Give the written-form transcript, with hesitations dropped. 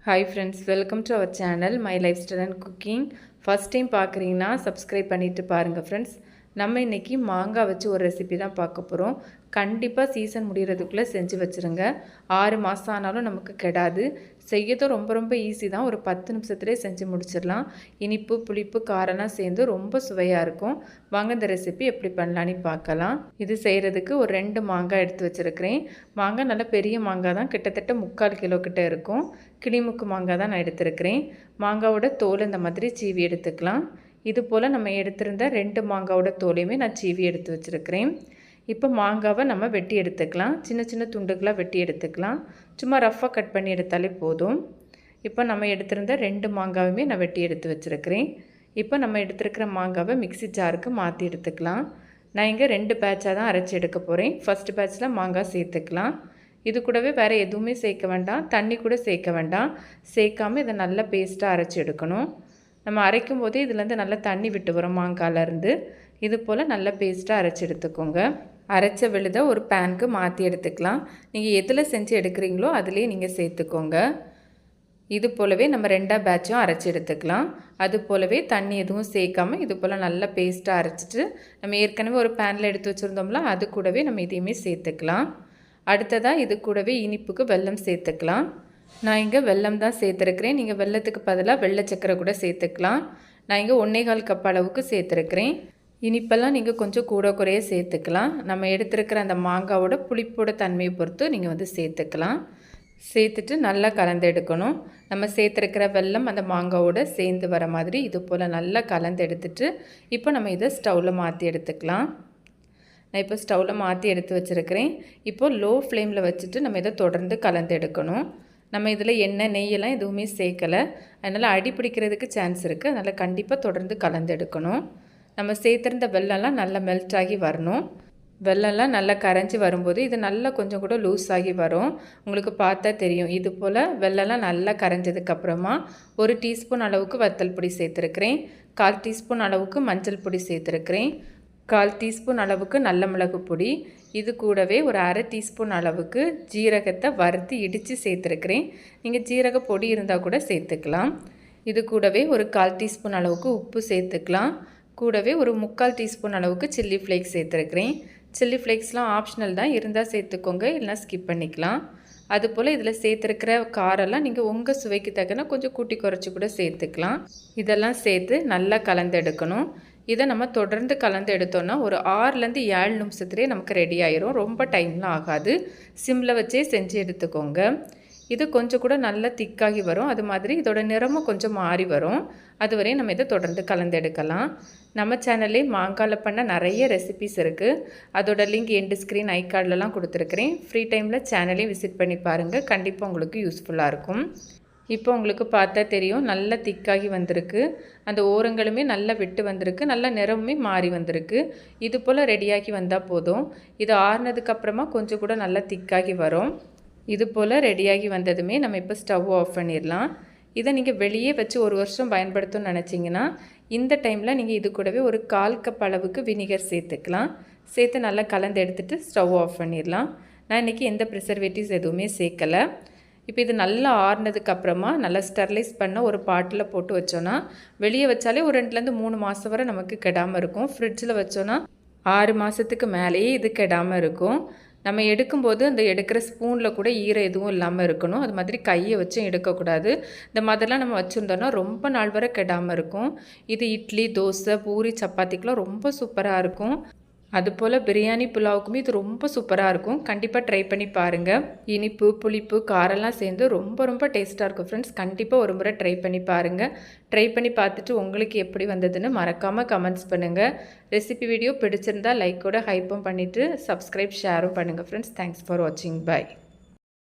Hi friends, welcome to our channel My Lifestyle and Cooking. First time பார்க்குறீங்கன்னா subscribe பண்ணிட்டு பாருங்க friends. நம்ம இன்னைக்கு மாங்காய் வச்சு ஒரு ரெசிபி தான் பார்க்க போகிறோம். கண்டிப்பாக சீசன் முடிகிறதுக்குள்ளே செஞ்சு வச்சுருங்க. 6 மாதம் ஆனாலும் நமக்கு கெடாது. செய்யதும் ரொம்ப ஈஸி தான். ஒரு 10 நிமிஷத்துலேயே செஞ்சு முடிச்சிடலாம். இனிப்பு புளிப்பு காரம்லாம் சேர்ந்து ரொம்ப சுவையாக இருக்கும். வாங்க இந்த ரெசிபி எப்படி பண்ணலான்னு பார்க்கலாம். இது செய்கிறதுக்கு ஒரு 2 மாங்காய் எடுத்து வச்சுருக்கிறேன். மாங்காய் நல்ல பெரிய மாங்காய் தான், கிட்டத்தட்ட 3/4 கிலோ கிட்ட இருக்கும். கிளிமுக்கு மாங்காய் தான் நான் எடுத்துருக்கிறேன். மாங்காவோட தோல் இந்த மாதிரி சீவி எடுத்துக்கலாம். இது போல் நம்ம எடுத்திருந்த 2 மாங்காவோட தோலையுமே நான் சீவி எடுத்து வச்சுருக்கிறேன். இப்போ மாங்காவை நம்ம வெட்டி எடுத்துக்கலாம். சின்ன சின்ன துண்டுகளாக வெட்டி எடுத்துக்கலாம். சும்மா ரஃப்பாக கட் பண்ணி எடுத்தாலே போதும். இப்போ நம்ம எடுத்திருந்த 2 மாங்காவுமே நான் வெட்டி எடுத்து வச்சுருக்கிறேன். இப்போ நம்ம எடுத்துருக்கிற மாங்காவை மிக்சி ஜாருக்கு மாற்றி எடுத்துக்கலாம். நான் இங்கே 2 பேட்சாக தான் அரைச்சி எடுக்க போகிறேன். ஃபஸ்ட்டு பேட்சில் மாங்காய் சேர்த்துக்கலாம். இது கூடவே வேறு எதுவுமே சேர்க்க வேண்டாம், தண்ணி கூட சேர்க்க வேண்டாம். சேர்க்காமல் இதை நல்லா பேஸ்ட்டாக அரைச்சி எடுக்கணும். நம்ம அரைக்கும் போதே இதுலேருந்து நல்லா தண்ணி விட்டு வரும் மாங்காயிலேருந்து. இது போல் நல்லா பேஸ்ட்டாக அரைச்சி எடுத்துக்கோங்க. அரைச்ச விழுதை ஒரு பேனுக்கு மாற்றி எடுத்துக்கலாம். நீங்கள் எதில் செஞ்சு எடுக்கிறீங்களோ அதிலே நீங்கள் சேர்த்துக்கோங்க. இது போலவே நம்ம 2 பேட்சும் அரைச்சி எடுத்துக்கலாம். அது போலவே தண்ணி எதுவும் சேர்க்காமல் இது போல் நல்லா பேஸ்ட்டாக அரைச்சிட்டு நம்ம ஏற்கனவே ஒரு பேனில் எடுத்து வச்சுருந்தோம்ல, அது கூடவே நம்ம இதையுமே சேர்த்துக்கலாம். அடுத்ததாக இது கூடவே இனிப்புக்கு வெல்லம் சேர்த்துக்கலாம். நான் இங்கே வெல்லம் தான் சேர்த்துருக்கிறேன். நீங்கள் வெல்லத்துக்கு பதிலாக வெள்ளை சக்கரை கூட சேர்த்துக்கலாம். நான் இங்கே 1/4 கப் அளவுக்கு சேர்த்துருக்கிறேன். இனிப்பெல்லாம் நீங்கள் கொஞ்சம் கூட குறைய சேர்த்துக்கலாம். நம்ம எடுத்துருக்கிற அந்த மாங்காவோட புளிப்போட தன்மையை பொறுத்து நீங்கள் சேர்த்துக்கலாம். சேர்த்துட்டு நல்லா கலந்து எடுக்கணும். நம்ம சேர்த்துருக்கிற வெல்லம் அந்த மாங்காவோட சேர்ந்து வர மாதிரி இது போல் நல்லா கலந்து எடுத்துட்டு இப்போ நம்ம இதை ஸ்டவ்வில் மாற்றி எடுத்துக்கலாம். நான் இப்போ ஸ்டவ்வில் மாற்றி எடுத்து வச்சுருக்கிறேன். இப்போது லோ ஃப்ளேமில் வச்சுட்டு நம்ம இதை தொடர்ந்து கலந்து எடுக்கணும். நம்ம இதில் எண்ணெய் நெய்யெல்லாம் எதுவுமே சேர்க்கலை, அதனால் அடி பிடிக்கிறதுக்கு சான்ஸ் இருக்குது. அதனால் கண்டிப்பாக தொடர்ந்து கலந்து எடுக்கணும். நம்ம சேர்த்துருந்த வெல்லம்லாம் நல்லா மெல்ட் ஆகி வரணும். வெல்லம்லாம் நல்லா கரைஞ்சி வரும்போது இது நல்லா கொஞ்சம் கூட லூஸ் ஆகி வரும். உங்களுக்கு பார்த்தா தெரியும். இது போல் வெல்லம்லாம் நல்லா கரைஞ்சதுக்கப்புறமா 1 டீஸ்பூன் அளவுக்கு வத்தல் பொடி சேர்த்துருக்கிறேன். 1/4 டீஸ்பூன் அளவுக்கு மஞ்சள் பொடி சேர்த்துருக்கிறேன். 1/4 டீஸ்பூன் அளவுக்கு நல்ல மிளகு பொடி. இது கூடவே ஒரு 1/2 டீஸ்பூன் அளவுக்கு ஜீரகத்தை வறுத்து இடித்து சேர்த்துருக்கிறேன். நீங்கள் ஜீரக பொடி இருந்தால் கூட சேர்த்துக்கலாம். இது கூடவே ஒரு 1/4 டீஸ்பூன் அளவுக்கு உப்பு சேர்த்துக்கலாம். கூடவே ஒரு 3/4 டீஸ்பூன் அளவுக்கு சில்லி ஃப்ளேக்ஸ் சேர்த்துருக்கிறேன். சில்லி ஃப்ளேக்ஸ்லாம் ஆப்ஷனல் தான், இருந்தால் சேர்த்துக்கோங்க, இல்லைனா ஸ்கிப் பண்ணிக்கலாம். அதுபோல் இதில் சேர்த்துருக்கிற காரெல்லாம் நீங்கள் உங்கள் சுவைக்கு தக்கன கொஞ்சம் கூட்டி குறைச்சி கூட சேர்த்துக்கலாம். இதெல்லாம் சேர்த்து நல்லா கலந்து எடுக்கணும். இதை நம்ம தொடர்ந்து கலந்து எடுத்தோன்னா ஒரு 6லேருந்து 7 நிமிஷத்துலேயே நமக்கு ரெடி ஆயிரும். ரொம்ப டைம்லாம் ஆகாது. சிம்மில் வச்சே செஞ்சு எடுத்துக்கோங்க. இது கொஞ்சம் கூட நல்லா திக்காகி வரும். அது மாதிரி இதோட நிறமும் கொஞ்சம் மாறி வரும். அதுவரையும் நம்ம இதை தொடர்ந்து கலந்து எடுக்கலாம். நம்ம சேனல்லே மாங்காயில் பண்ண நிறைய ரெசிபிஸ் இருக்குது. அதோட லிங்க் எண்டு ஸ்க்ரீன் ஐகார்ட்லலாம் கொடுத்துருக்குறேன். ஃப்ரீ டைமில் சேனலையும் விசிட் பண்ணி பாருங்கள். கண்டிப்பாக உங்களுக்கு யூஸ்ஃபுல்லாக இருக்கும். இப்போ உங்களுக்கு பார்த்தா தெரியும், நல்லா திக்காகி வந்திருக்கு. அந்த ஓரங்களுமே நல்லா விட்டு வந்திருக்கு. நல்லா நிறமுமே மாறி வந்திருக்கு. இது போல் ரெடியாகி வந்தால் போதும். இது ஆறுனதுக்கப்புறமா கொஞ்சம் கூட நல்லா திக்காகி வரும். இது போல் ரெடியாகி வந்ததுமே நம்ம இப்போ ஸ்டவ் ஆஃப் பண்ணிடலாம். இதை நீங்கள் வெளியே வச்சு 1 வருஷம் பயன்படுத்தணும்னு நினச்சிங்கன்னா இந்த டைமில் நீங்கள் இது கூடவே ஒரு 1/4 கப் அளவுக்கு வினிகர் சேர்த்துக்கலாம். சேர்த்து நல்லா கலந்து எடுத்துகிட்டு ஸ்டவ் ஆஃப் பண்ணிடலாம். நான் இன்றைக்கி எந்த ப்ரிசர்வேட்டிவ்ஸ் எதுவுமே சேர்க்கலை. இப்போ இது நல்லா ஆறுனதுக்கப்புறமா நல்லா ஸ்டெர்லைஸ் பண்ண ஒரு பாட்டில் போட்டு வச்சோன்னா வெளியே வச்சாலே ஒரு 2லேருந்து 3 மாதம் வரை நமக்கு கெடாமல் இருக்கும். ஃப்ரிட்ஜில் வச்சோன்னா 6 மாதத்துக்கு மேலேயே இது கெடாமல் இருக்கும். நம்ம எடுக்கும்போது அந்த எடுக்கிற ஸ்பூனில் கூட ஈரம் எதுவும் இல்லாமல் இருக்கணும். அது மாதிரி கையை வச்சும் எடுக்கக்கூடாது. இந்த மாதிரிலாம் நம்ம வச்சுருந்தோன்னா ரொம்ப நாள் வரை கெடாமல் இருக்கும். இது இட்லி, தோசை, பூரி, சப்பாத்திக்கெலாம் ரொம்ப சூப்பராக இருக்கும். அதுபோல் பிரியாணி, புலாவுக்குமே இது ரொம்ப சூப்பராக இருக்கும். கண்டிப்பாக ட்ரை பண்ணி பாருங்கள். இனிப்பு புளிப்பு காரெல்லாம் சேர்ந்து ரொம்ப டேஸ்ட்டாக இருக்கும் ஃப்ரெண்ட்ஸ். கண்டிப்பாக ஒரு முறை ட்ரை பண்ணி பாருங்கள். ட்ரை பண்ணி பார்த்துட்டு உங்களுக்கு எப்படி வந்ததுன்னு மறக்காமல் கமெண்ட்ஸ் பண்ணுங்கள். ரெசிபி வீடியோ பிடிச்சிருந்தால் லைக்கோட ஹைப்பும் பண்ணிவிட்டு சப்ஸ்கிரைப் ஷேரும் பண்ணுங்கள் ஃப்ரெண்ட்ஸ். தேங்க்ஸ் ஃபார் வாட்சிங். பை.